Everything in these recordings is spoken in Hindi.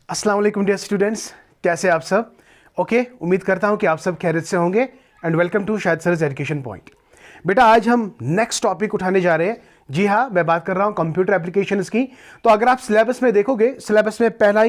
अस्सलाम वालेकुम डियर स्टूडेंट्स, कैसे आप सब? ओके, उम्मीद करता हूं कि आप सब खैरियत से होंगे and welcome to Shahid sir's education point. बेटा, आज हम नेक्स्ट टॉपिक उठाने जा रहे हैं। जी हाँ, मैं बात कर रहा हूं कंप्यूटर एप्लीकेशंस की। तो अगर आप सिलेबस में देखोगे, सिलेबस में पहला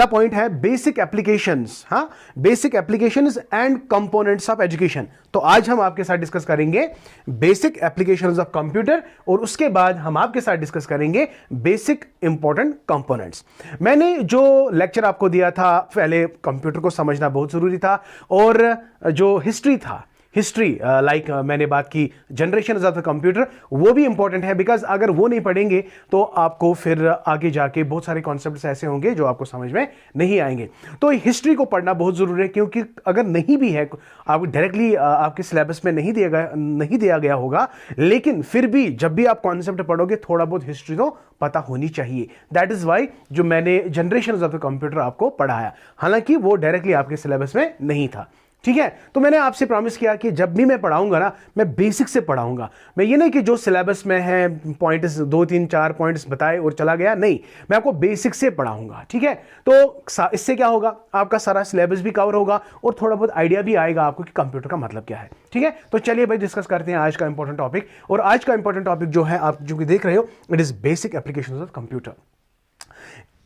पॉइंट है बेसिक एप्लीकेशंस। हाँ, basic applications and components of education. तो आज हम आपके साथ डिस्कस करेंगे बेसिक एप्लीकेशंस ऑफ कंप्यूटर और उसके बाद हम आपके साथ डिस्कस करेंगे बेसिक इंपॉर्टेंट कंपोनेंट्स। मैंने जो लेक्चर आपको दिया था, पहले कंप्यूटर को समझना बहुत जरूरी था और जो हिस्ट्री था, मैंने बात की जनरेशन ऑफ द कंप्यूटर, वो भी इंपॉर्टेंट है। बिकॉज अगर वो नहीं पढ़ेंगे तो आपको फिर आगे जाके बहुत सारे कॉन्सेप्ट्स ऐसे होंगे जो आपको समझ में नहीं आएंगे। तो हिस्ट्री को पढ़ना बहुत जरूरी है, क्योंकि अगर नहीं भी है, आप डायरेक्टली आपके सिलेबस में नहीं दिया गया होगा, लेकिन फिर भी जब भी आप कॉन्सेप्ट पढ़ोगे थोड़ा बहुत हिस्ट्री तो पता होनी चाहिए। दैट इज वाई जो मैंने जनरेशन ऑफ द कंप्यूटर आपको पढ़ाया, हालांकि वो डायरेक्टली आपके सिलेबस में नहीं था। ठीक है, तो मैंने आपसे प्रॉमिस किया कि जब भी मैं पढ़ाऊंगा ना, मैं बेसिक से पढ़ाऊंगा। मैं ये नहीं कि जो सिलेबस में है पॉइंट्स 2-3-4 पॉइंट्स बताए और चला गया, नहीं, मैं आपको बेसिक से पढ़ाऊंगा। ठीक है, तो इससे क्या होगा, आपका सारा सिलेबस भी कवर होगा और थोड़ा बहुत आइडिया भी आएगा आपको कि कंप्यूटर का मतलब क्या है। ठीक है, तो चलिए भाई डिस्कस करते हैं आज का इंपॉर्टेंट टॉपिक। और आज का इंपॉर्टेंट टॉपिक जो है, आप जो देख रहे हो, it is basic application of computer.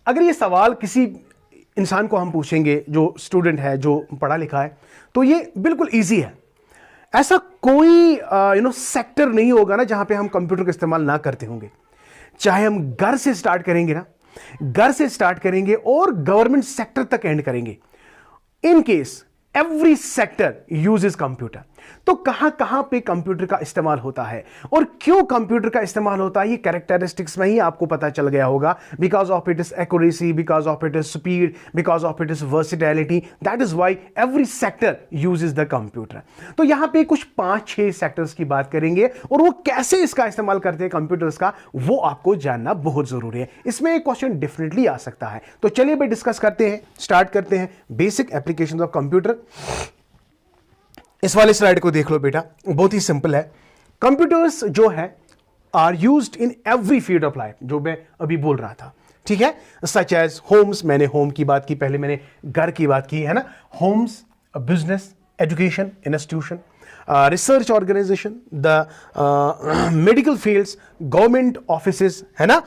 अगर ये सवाल किसी इंसान को हम पूछेंगे जो स्टूडेंट है, जो पढ़ा लिखा है, तो ये बिल्कुल इजी है। ऐसा कोई सेक्टर नहीं होगा ना जहां पे हम कंप्यूटर का इस्तेमाल ना करते होंगे। चाहे हम घर से स्टार्ट करेंगे ना, घर से स्टार्ट करेंगे और गवर्नमेंट सेक्टर तक एंड करेंगे। In case every sector uses computer. तो कहां कहां पे कंप्यूटर का इस्तेमाल होता है और क्यों कंप्यूटर का इस्तेमाल होता है, ये कैरेक्टरिस्टिक्स में ही आपको पता चल गया होगा। Because of it is accuracy, because of it is speed, because of it is versatility, that is why every sector uses the computer. तो यहां पे कुछ 5-6 सेक्टर्स की बात करेंगे और वो कैसे इसका इस्तेमाल करते हैं कंप्यूटर्स का, वो आपको जानना बहुत जरूरी है। इसमें एक क्वेश्चन डेफिनेटली आ सकता है। तो चलिए भाई डिस्कस करते हैं, स्टार्ट करते हैं बेसिक एप्लीकेशन ऑफ कंप्यूटर। इस वाले स्लाइड को देख लो बेटा, बहुत ही सिंपल है। कंप्यूटर्स जो है are used in every field of life, जो मैं अभी बोल रहा था। ठीक है, सच एज होम्स, मैंने होम की बात की, पहले मैंने घर की बात की है ना। Homes, business, education, institution, research organisation, the medical fields, government offices, है ना,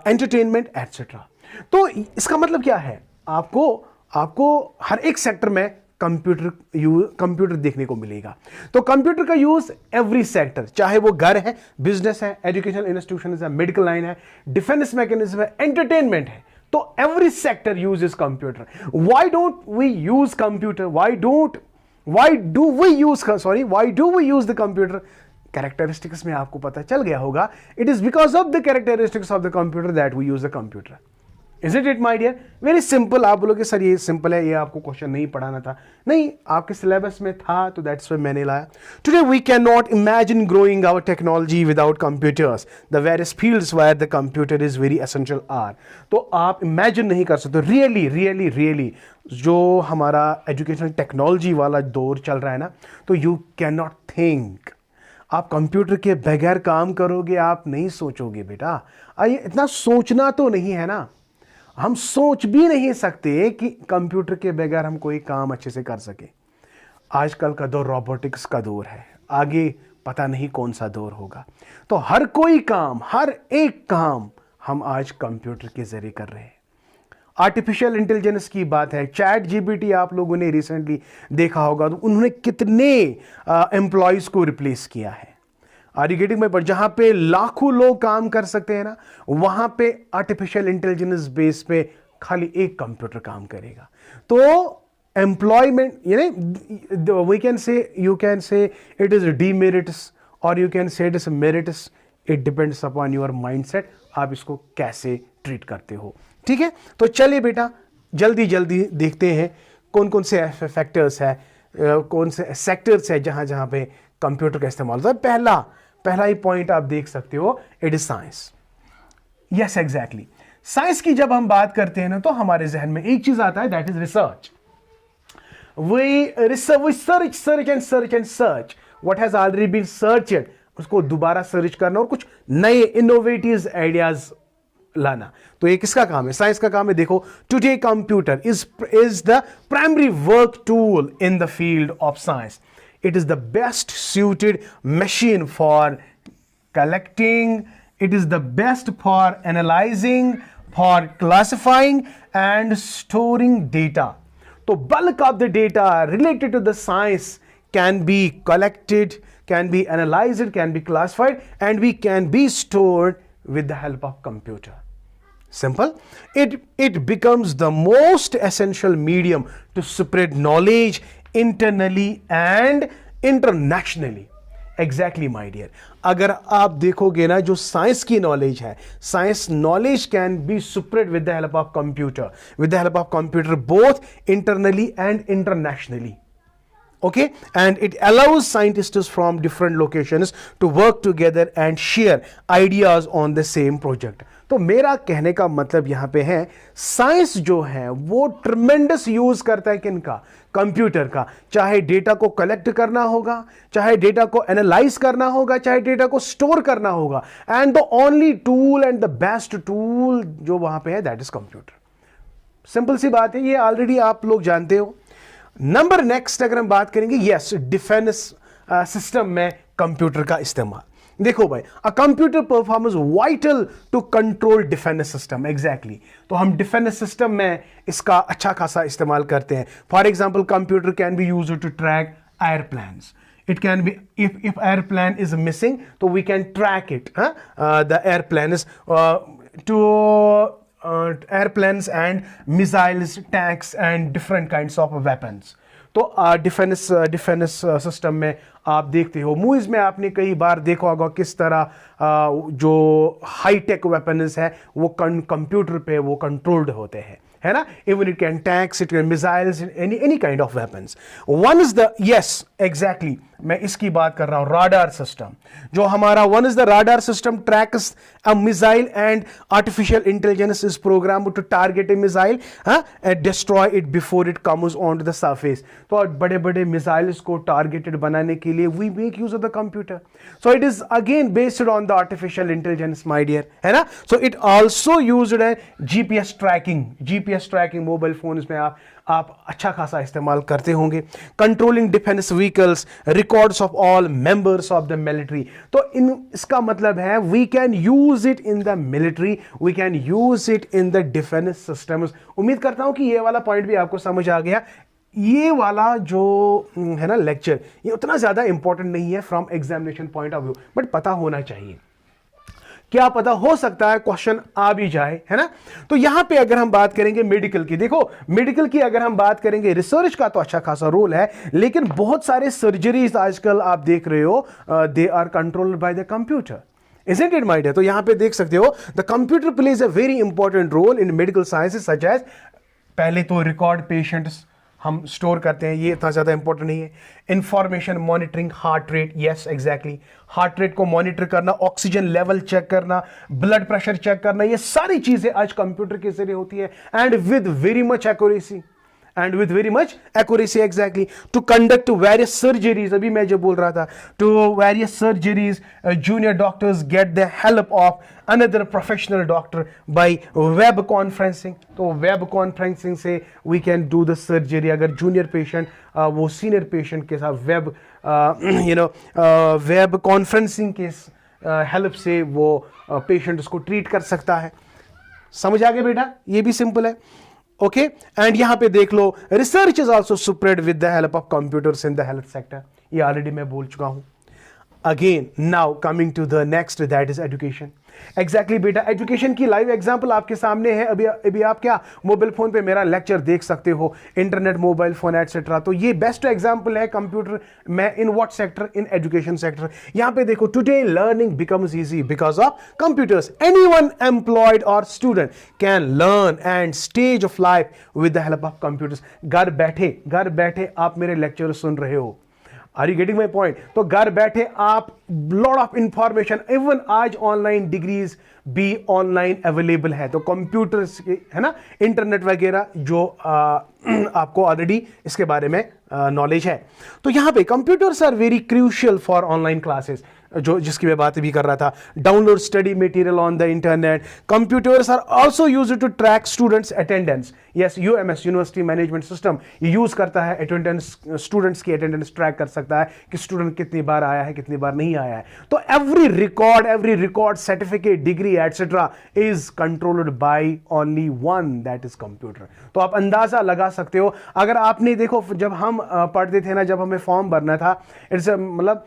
एंटरटेनमेंट एटसेट्रा। तो इसका मतलब क्या है, आपको हर एक सेक्टर में कंप्यूटर देखने को मिलेगा। तो कंप्यूटर का यूज एवरी सेक्टर, चाहे वो घर है, बिजनेस है, एजुकेशन इंस्टीट्यूशन है, मेडिकल लाइन है, डिफेंस मैकेनिज्म है, एंटरटेनमेंट है, तो every sector uses computer. Why don't we use computer, why do we use the computer? Characteristics में आपको पता चल गया होगा, it is because of the characteristics of the computer that we use the computer. Isn't it my dear? Very simple. आप बोलोगे सर ये सिंपल है, ये आपको क्वेश्चन नहीं पढ़ाना था। नहीं, आपके सिलेबस में था, तो दैट्स व्हाई मैंने लाया। Today we can not imagine growing our technology without computers, the various fields where the computer is very essential are. तो आप इमेजिन नहीं कर सकते, रियली जो हमारा एजुकेशनल टेक्नोलॉजी वाला दौर चल रहा है ना, तो यू कैन नॉट थिंक। आप कंप्यूटर के बगैर काम करोगे, आप नहीं सोचोगे बेटा। आइए, इतना सोचना तो नहीं है ना, हम सोच भी नहीं सकते कि कंप्यूटर के बगैर हम कोई काम अच्छे से कर सके। आजकल का दौर रोबोटिक्स का दौर है, आगे पता नहीं कौन सा दौर होगा। तो हर कोई काम, हर एक काम हम आज कंप्यूटर के जरिए कर रहे हैं। आर्टिफिशियल इंटेलिजेंस की बात है, चैट जीपीटी आप लोगों ने रिसेंटली देखा होगा, तो उन्होंने कितने एम्प्लॉयज को रिप्लेस किया है। Are you getting my point? जहां पे लाखों लोग काम कर सकते हैं ना, वहां पे आर्टिफिशियल इंटेलिजेंस बेस पे खाली एक कंप्यूटर काम करेगा। तो employment, we can say, you can say it is demerits और you can say it is merits. It depends upon your mindset, आप इसको कैसे ट्रीट करते हो। ठीक है, तो चलिए बेटा जल्दी देखते हैं कौन कौन से फैक्टर्स है, कौन से सेक्टर्स है जहां जहां पे कंप्यूटर का इस्तेमाल होता है। पहला ही पॉइंट आप देख सकते हो, it is science. Yes exactly, science की जब हम बात करते हैं ना, तो हमारे जहन में एक चीज आता है, that is research. We search and search what has already been searched, उसको दोबारा सर्च करना और कुछ नए इनोवेटिव आइडियाज लाना। तो ये किसका काम है? साइंस का काम है। देखो, today computer is the primary work tool in the field of science. It is the best suited machine for collecting. It is the best for analyzing, for classifying and storing data. So bulk of the data related to the science can be collected, can be analyzed, can be classified, and we can be stored with the help of computer. Simple. It becomes the most essential medium to spread knowledge internally and internationally. Exactly, my dear. अगर आप देखोगे ना, जो साइंस की नॉलेज है, science knowledge can be spread with the help of computer, with the help of computer both internally and internationally. Okay, and it allows scientists from different locations to work together and share ideas on the same project. तो मेरा कहने का मतलब यहां पे है, साइंस जो है वो ट्रमेंडस यूज करता है किनका? कंप्यूटर का। चाहे डेटा को कलेक्ट करना होगा, चाहे डेटा को एनालाइज करना होगा, चाहे डेटा को स्टोर करना होगा, and the only tool and the best tool जो वहां पे है, दैट इज कंप्यूटर. सिंपल सी बात है, ये ऑलरेडी आप लोग जानते हो. नंबर नेक्स्ट अगर हम बात करेंगे, यस, डिफेंस सिस्टम में कंप्यूटर का इस्तेमाल. देखो भाई, a computer performance vital to control defence system. Exactly. तो हम डिफेंस सिस्टम में इसका अच्छा खासा इस्तेमाल करते हैं. For example, computer can be used to track airplanes. It can be, if airplane is missing, so we can track it. The airplanes to airplanes and missiles, tanks and different kinds of weapons. तो डिफेंस सिस्टम में आप देखते हो, मूवीज में आपने कई बार देखा होगा किस तरह जो हाई टेक वेपन्स है वो कंप्यूटर पे वो कंट्रोल्ड होते हैं, है ना. Even it can tanks, it can missiles, any kind of weapons. One is the, yes exactly, मैं इसकी बात कर रहा हूं, राडार सिस्टम. जो हमारा one is the radar system tracks a missile and artificial intelligence is program to target a missile and destroy it before it comes on to the surface. तो बड़े बड़े मिसाइल्स को टारगेटेड बनाने के लिए we make use of the computer. So it is again based on the artificial intelligence, my dear, है ना. सो इट ऑल्सो यूज्ड है GPS tracking. GPS tracking mobile phone में आप अच्छा खासा इस्तेमाल करते होंगे. Controlling defence vehicles, records of all members of the military. तो इसका मतलब है we can use it in the military, we can use it in the defence systems. उम्मीद करता हूं कि ये वाला पॉइंट भी आपको समझ आ गया. ये वाला जो है ना लेक्चर, ये उतना ज्यादा इंपॉर्टेंट नहीं है from examination point of view, but पता होना चाहिए. क्या पता, हो सकता है क्वेश्चन आ भी जाए, है ना. तो यहां पे अगर हम बात करेंगे मेडिकल की, देखो मेडिकल की अगर हम बात करेंगे, रिसर्च का तो अच्छा खासा रोल है, लेकिन बहुत सारे सर्जरीज आजकल आप देख रहे हो, they are controlled by the computer. Isn't it, my dear? तो यहां पे देख सकते हो, the computer plays a very important role in medical sciences such as, पहले तो रिकॉर्ड पेशेंट्स हम स्टोर करते हैं, ये इतना ज़्यादा इंपॉर्टेंट नहीं है. Information monitoring, heart rate, yes exactly, heart rate को मॉनिटर करना, ऑक्सीजन लेवल चेक करना, ब्लड प्रेशर चेक करना, ये सारी चीज़ें आज कंप्यूटर के जरिए होती है. And with very much accuracy, exactly, to conduct various surgeries. अभी मैं जो बोल रहा था, to various surgeries, junior doctors get the help of another professional doctor by web conferencing. तो web conferencing से we can do the surgery. अगर junior patient वो senior patient के साथ web conferencing के हेल्प से वो पेशेंट उसको ट्रीट कर सकता है. समझ आ गया बेटा, ये भी सिंपल है. ओके, एंड यहां पे देख लो, research is also spread with the help of computers in the health sector. ये ऑलरेडी मैं बोल चुका हूं. Again now coming to the next, that is education. Exactly बेटा, एजुकेशन की लाइव एग्जांपल आपके सामने है. अभी आप क्या मोबाइल फोन पे मेरा लेक्चर देख सकते हो, इंटरनेट, मोबाइल फोन एटसेट्रा. तो ये बेस्ट एग्जांपल है कंप्यूटर में. In what sector? In education sector. यहां पे देखो, today learning becomes easy because of computers. Anyone employed और student can learn and stage of life with the help of computers. घर बैठे आप मेरे लेक्चर सुन रहे हो. Are you getting my point? तो घर बैठे आप लॉट ऑफ इंफॉर्मेशन, इवन आज ऑनलाइन डिग्रीज भी ऑनलाइन अवेलेबल है. तो कंप्यूटर्स है ना, इंटरनेट वगैरह जो आपको ऑलरेडी इसके बारे में नॉलेज है. तो यहां पे computers are very crucial for online classes. जो जिसकी मैं बात भी कर रहा था, download study material on the internet. Computers are also used to track students attendance. Yes, UMS university management system use करता है अटेंडेंस, स्टूडेंट्स की अटेंडेंस ट्रैक कर सकता है कि स्टूडेंट कितनी बार आया है, कितनी बार नहीं आया है. तो every record, certificate, degree etcetera is controlled by only one, that is computer. तो आप अंदाजा लगा सकते हो. अगर आपने देखो, जब हम पढ़ते थे ना, जब हमें फॉर्म भरना था, इट्स मतलब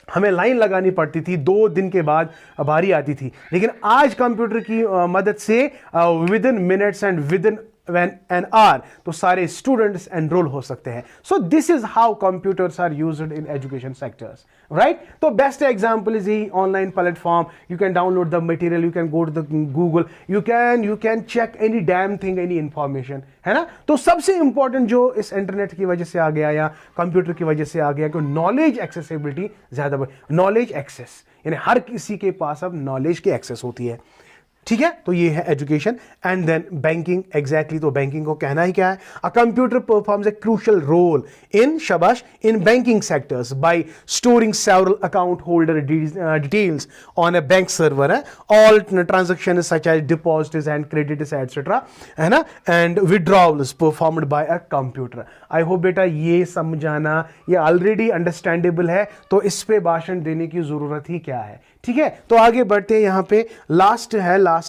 हमें लाइन लगानी पड़ती थी, 2 दिन के बाद बारी आती थी. लेकिन आज कंप्यूटर की मदद से within minutes and within an hour तो सारे स्टूडेंट्स एनरोल हो सकते हैं. So this is how computers are used in education sectors, right. तो बेस्ट एग्जांपल इज ही online platform. You can download the material, you can go to the Google, you can check any damn thing, any information, है ना. तो सबसे इंपॉर्टेंट जो इस इंटरनेट की वजह से आ गया या कंप्यूटर की वजह से आ गया कि नॉलेज एक्सेसिबिलिटी ज्यादा, नॉलेज एक्सेस, यानी हर किसी के पास अब नॉलेज की एक्सेस होती है. ठीक है, तो ये है education. And then banking, exactly. तो बैंकिंग को कहना ही क्या है, a computer performs a crucial role in banking sectors by storing several account holder details on a bank server. All transaction such as deposits and credits etcetera, है ना, and withdrawals performed by a computer. I hope बेटा ये समझाना ये ऑलरेडी अंडरस्टैंडेबल है, तो इस पे भाषण देने की जरूरत ही क्या है. ठीक है, तो आगे बढ़ते हैं. यहां पे लास्ट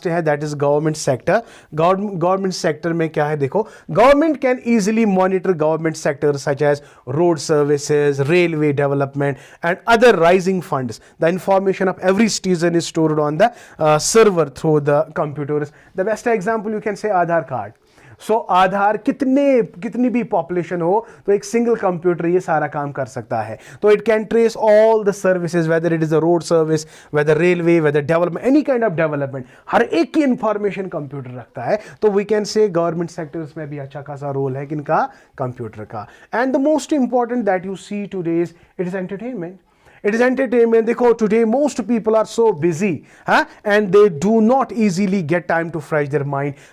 है that is government sector. Government sector में क्या है, देखो, government can easily monitor government sector such as road services, railway development and other rising funds. The information of every citizen is stored on the server through the computers. The best example you can say Aadhaar card. सो आधार, कितनी भी पॉपुलेशन हो तो एक सिंगल कंप्यूटर ये सारा काम कर सकता है. तो it can trace all the services, whether it is a road service, whether railway, whether development, any kind of development, हर एक की इंफॉर्मेशन कंप्यूटर रखता है. तो we can say government sectors में भी अच्छा खासा रोल है किनका, कंप्यूटर का. And the most important that you see today's, it is entertainment. It is entertainment. देखो, today most people are so busy, and they do not easily get time to fresh their mind.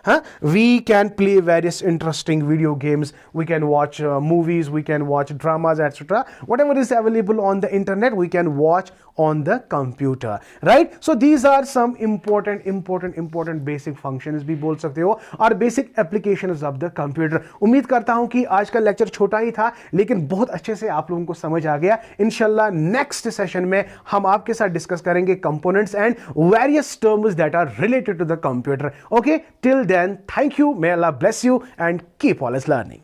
We can play various interesting video games. We can watch movies. We can watch dramas, etc. Whatever is available on the internet, we can watch on the computer, right? So these are some important basic functions भी बोल सकते हो, और basic applications of the computer. उम्मीद करता हूं कि आज का लेक्चर छोटा ही था, लेकिन बहुत अच्छे से आप लोगों को समझ आ गया. इंशाल्लाह नेक्स्ट सेशन में हम आपके साथ डिस्कस करेंगे components and various terms that are related to the computer. Okay, till then, thank you, may Allah bless you and keep always learning.